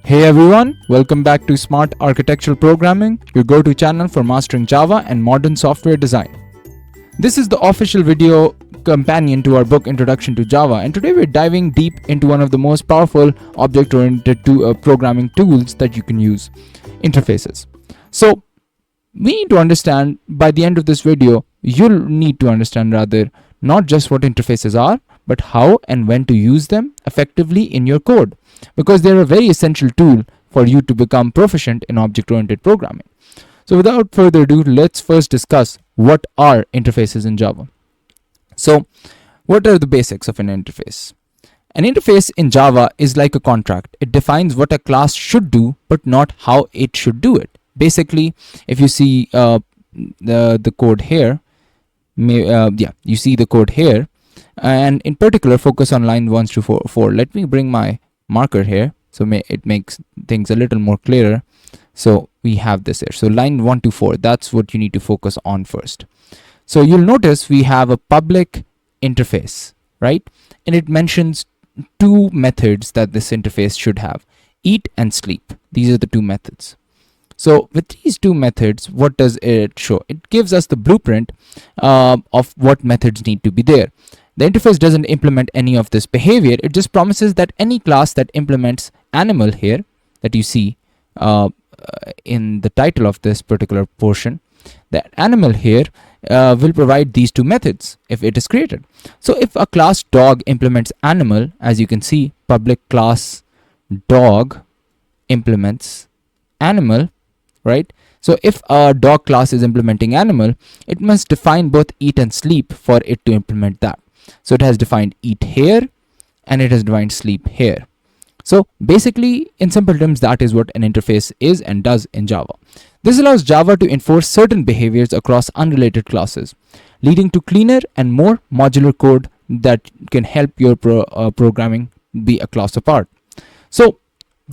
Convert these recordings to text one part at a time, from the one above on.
Hey everyone, welcome back to Smart Architectural Programming, your go-to channel for mastering Java and modern software design. This is the official video companion to our book Introduction to Java, and today we're diving deep into one of the most powerful object-oriented programming tools that you can use, interfaces. So we need to understand, by the end of this video, you'll need to understand rather not just what interfaces are, but how and when to use them effectively in your code, because they're a very essential tool for you to become proficient in object-oriented programming. So without further ado, let's first discuss what are interfaces in Java. So what are the basics of an interface? An interface in Java is like a contract. It defines what a class should do, but not how it should do it. Basically, if you see the code here, you see the code here, and in particular focus on line 1 to 4. Let me bring my marker here so it makes things a little more clearer. So we have this here. So line 1 to 4, that's what you need to focus on first. So you'll notice we have a public interface, right? And it mentions two methods that this interface should have: eat and sleep. These are the two methods. So with these two methods, what does it show? It gives us the blueprint of what methods need to be there. The interface doesn't implement any of this behavior. It just promises that any class that implements animal here, that you see in the title of this particular portion, that animal here will provide these two methods if it is created. So if a class dog implements animal, as you can see, public class dog implements animal, right? So if a dog class is implementing animal, it must define both eat and sleep for it to implement that. So it has defined eat here and it has defined sleep here. So basically, in simple terms, that is what an interface is and does in Java. This allows Java to enforce certain behaviors across unrelated classes, leading to cleaner and more modular code that can help your programming be a class apart. So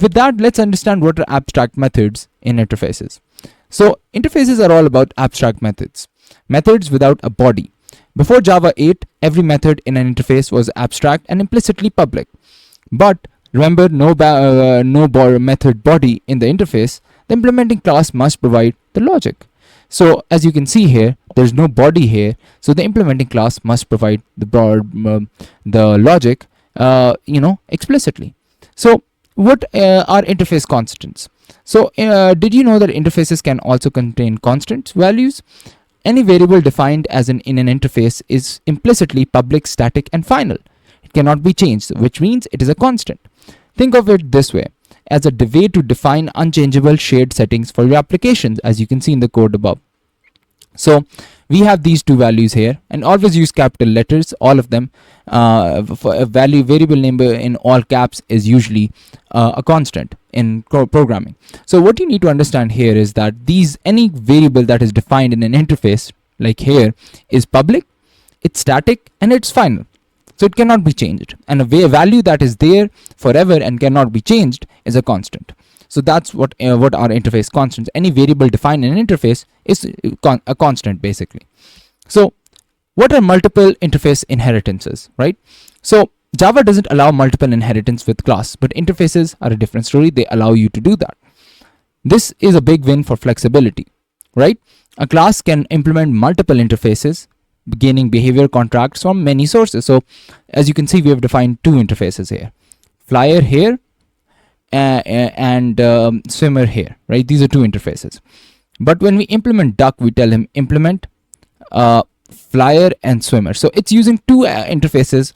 with that, let's understand what are abstract methods in interfaces. So interfaces are all about abstract methods, methods without a body. Before Java 8, every method in an interface was abstract and implicitly public. But remember, no method body in the interface. The implementing class must provide the logic. So as you can see here, there's no body here. So the implementing class must provide the logic, explicitly. So what are interface constants? So did you know that interfaces can also contain constant values? Any variable defined as in an interface is implicitly public, static, and final. It cannot be changed, which means it is a constant. Think of it this way, as a way to define unchangeable shared settings for your applications, as you can see in the code above. So we have these two values here, and always use capital letters, all of them. For a variable name in all caps is usually a constant in programming. So what you need to understand here is that any variable that is defined in an interface, like here, is public, it's static, and it's final. So it cannot be changed, and a value that is there forever and cannot be changed is a constant. So that's what are interface constants. Any variable defined in an interface is a constant, basically. So what are multiple interface inheritances, right? So Java doesn't allow multiple inheritance with class, but interfaces are a different story. They allow you to do that. This is a big win for flexibility, right? A class can implement multiple interfaces, gaining behavior contracts from many sources. So as you can see, we have defined two interfaces here: flyer here and swimmer here, right? These are two interfaces. But when we implement duck, we tell him implement flyer and swimmer. So it's using two interfaces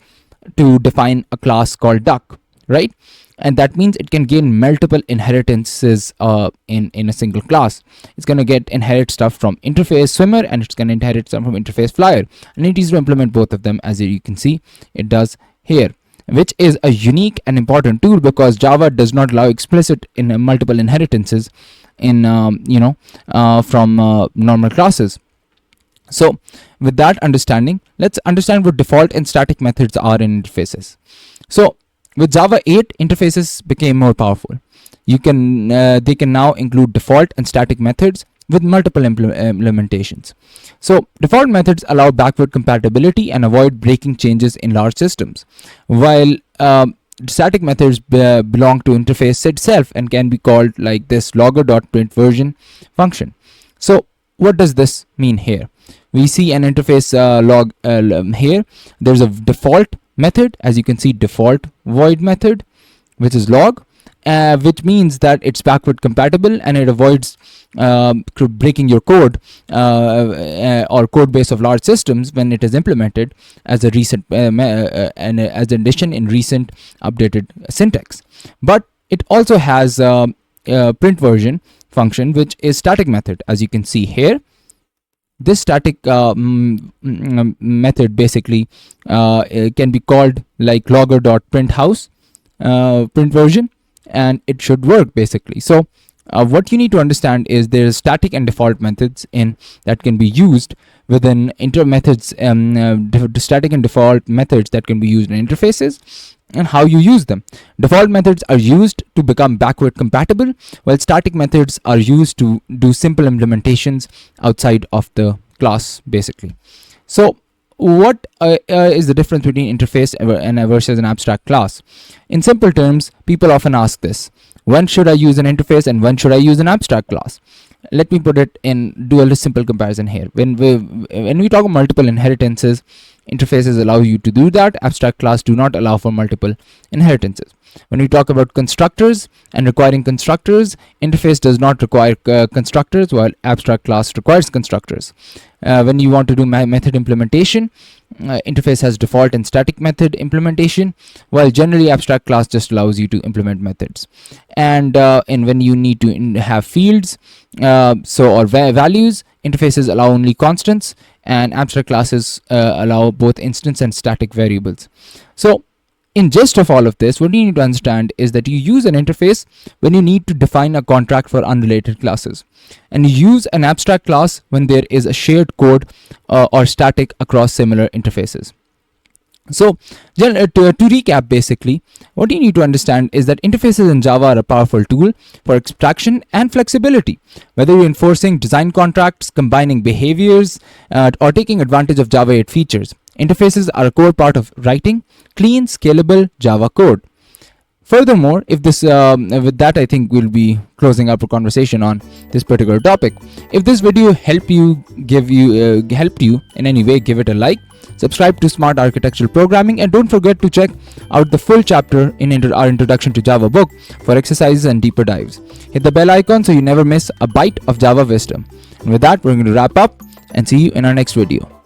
to define a class called duck, right? And that means it can gain multiple inheritances in a single class. It's going to inherit stuff from interface swimmer, and it's going to inherit stuff from interface flyer, and it needs to implement both of them, as you can see it does here, which is a unique and important tool because Java does not allow explicit multiple inheritances in from normal classes. So with that understanding, let's understand what default and static methods are in interfaces. So with Java 8, interfaces became more powerful. They can now include default and static methods with multiple implementations. So default methods allow backward compatibility and avoid breaking changes in large systems, while static methods belong to interface itself and can be called like this logger.print version function. So what does this mean here? We see an interface log here. There's a default method, as you can see, default void method, which is log, which means that it's backward compatible and it avoids breaking your code or code base of large systems when it is implemented as a recent and as an addition in recent updated syntax. But it also has print version function, which is static method, as you can see here. This static method basically can be called like logger.printhouse print version, and it should work basically. So what you need to understand is there's static and default methods in that can be used within methods, static and default methods that can be used in interfaces, and how you use them. Default methods are used to become backward compatible, while static methods are used to do simple implementations outside of the class basically. So what is the difference between interface versus an abstract class? In simple terms, people often ask this: when should I use an interface and when should I use an abstract class? Let me put it in, do a simple comparison here. When we talk about multiple inheritances, interfaces allow you to do that. Abstract class do not allow for multiple inheritances. When we talk about constructors and requiring constructors, interface does not require constructors, while abstract class requires constructors. When you want to do method implementation, interface has default and static method implementation, while generally abstract class just allows you to implement methods. And when you need to have fields or values, interfaces allow only constants, and abstract classes allow both instance and static variables. So in gist of all of this, what you need to understand is that you use an interface when you need to define a contract for unrelated classes, and you use an abstract class when there is a shared code or static across similar interfaces. So to recap, basically what you need to understand is that interfaces in Java are a powerful tool for abstraction and flexibility. Whether you're enforcing design contracts, combining behaviors, or taking advantage of Java 8 features, interfaces are a core part of writing clean, scalable Java code. Furthermore, if this with that, I think we'll be closing up a conversation on this particular topic. If this video helped you in any way, give it a like, subscribe to Smart Architectural Programming, and don't forget to check out the full chapter in our Introduction to Java book for exercises and deeper dives. Hit the bell icon so you never miss a bite of Java wisdom. And with that, we're going to wrap up and see you in our next video.